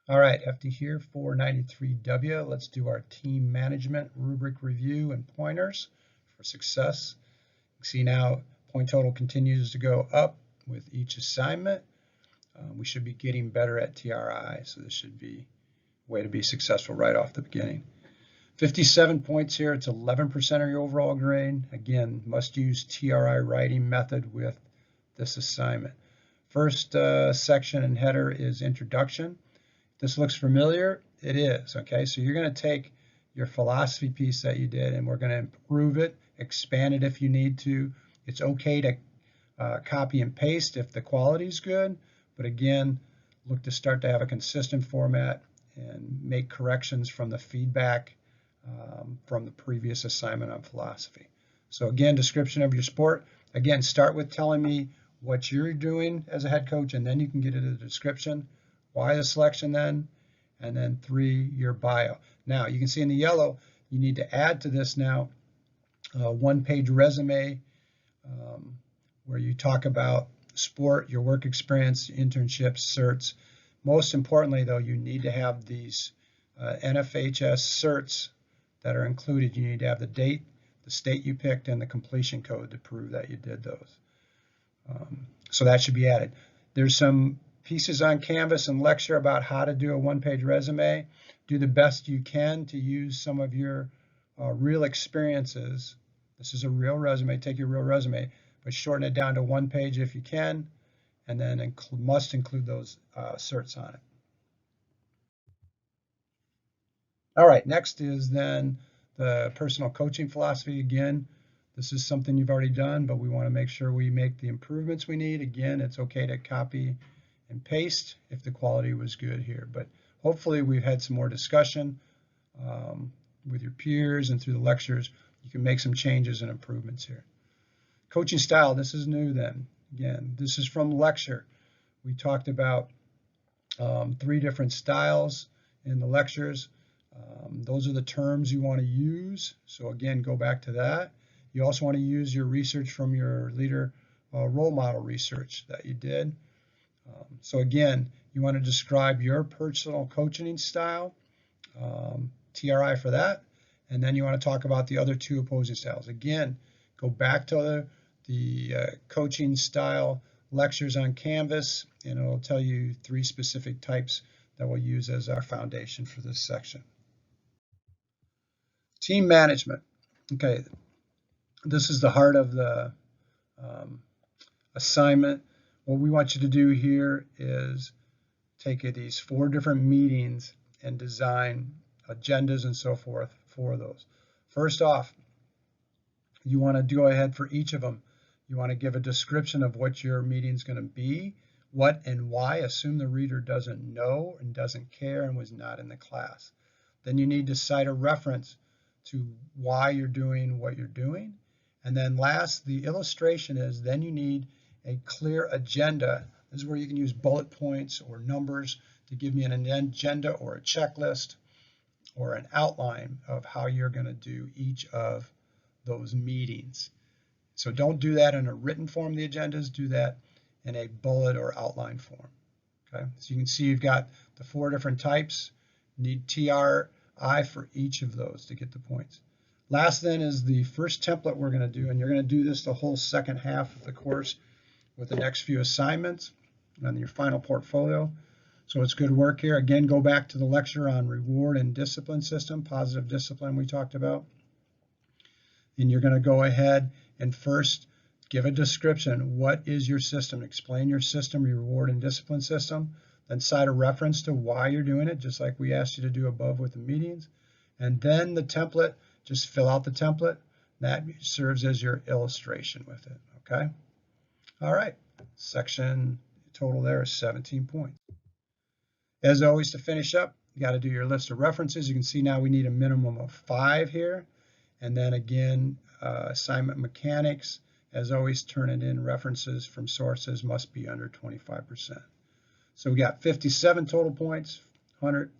All right, Hefty here, 493W. Let's do our team management rubric review and pointers for success. You can see now point total continues to go up with each assignment. We should be getting better at TRI, so this should be a way to be successful right off the beginning. 57 points here, it's 11% of your overall grade. Again, must use TRI writing method with this assignment. First section and header is introduction. This looks familiar, it is, okay? So you're going to take your philosophy piece that you did and we're going to improve it, expand it if you need to. It's okay to copy and paste if the quality is good, but again, look to start to have a consistent format and make corrections from the feedback from the previous assignment on philosophy. So again, description of your sport. Again, start with telling me what you're doing as a head coach, and then you can get into the description. Why the selection then? And then 3, your bio. Now, you can see in the yellow, you need to add to this now a one-page resume where you talk about sport, your work experience, internships, certs. Most importantly, though, you need to have these NFHS certs that are included. You need to have the date, the state you picked, and the completion code to prove that you did those. So that should be added. There's some pieces on Canvas and lecture about how to do a one-page resume. Do the best you can to use some of your real experiences. This is a real resume. Take your real resume, but shorten it down to 1 page if you can, and then must include those certs on it. All right, next is then the personal coaching philosophy. Again, this is something you've already done, but we want to make sure we make the improvements we need. Again, it's okay to copy and paste if the quality was good here, but hopefully we've had some more discussion with your peers and through the lectures. You can make some changes and improvements here. Coaching style, this is new then. Again, this is from lecture. We talked about 3 different styles in the lectures. Those are the terms you want to use. So again, go back to that. You also want to use your research from your leader role model research that you did. So again, you want to describe your personal coaching style, TRI for that, and then you want to talk about the other 2 opposing styles. Again, go back to the coaching style lectures on Canvas, and it'll tell you 3 specific types that we'll use as our foundation for this section. Team management. Okay, this is the heart of the assignment. What we want you to do here is take these 4 different meetings and design agendas and so forth for those. First off, you want to go ahead for each of them. You want to give a description of what your meeting is going to be, what and why. Assume the reader doesn't know and doesn't care and was not in the class. Then you need to cite a reference to why you're doing what you're doing. And then last, the illustration is then you need a clear agenda. This is where you can use bullet points or numbers to give me an agenda or a checklist or an outline of how you're going to do each of those meetings. So don't do that in a written form, the agendas, do that in a bullet or outline form. Okay, so you can see you've got the 4 different types. You need TRI for each of those to get the points. Last then is the first template we're going to do, and you're going to do this the whole second half of the course with the next few assignments and your final portfolio. So it's good work here. Again, go back to the lecture on reward and discipline system, positive discipline we talked about. And you're going to go ahead and first give a description. What is your system? Explain your system, your reward and discipline system. Then cite a reference to why you're doing it, just like we asked you to do above with the meetings. And then the template, just fill out the template. That serves as your illustration with it, okay? All right, section total there is 17 points. As always, to finish up, you got to do your list of references. You can see now we need a minimum of 5 here. And then again, assignment mechanics, as always, turn it in. References from sources must be under 25%. So we got 57 total points, 100.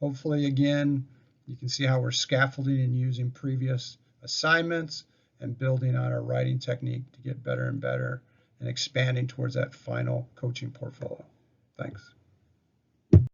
Hopefully, again, you can see how we're scaffolding and using previous assignments and building on our writing technique to get better and better and expanding towards that final coaching portfolio. Thanks.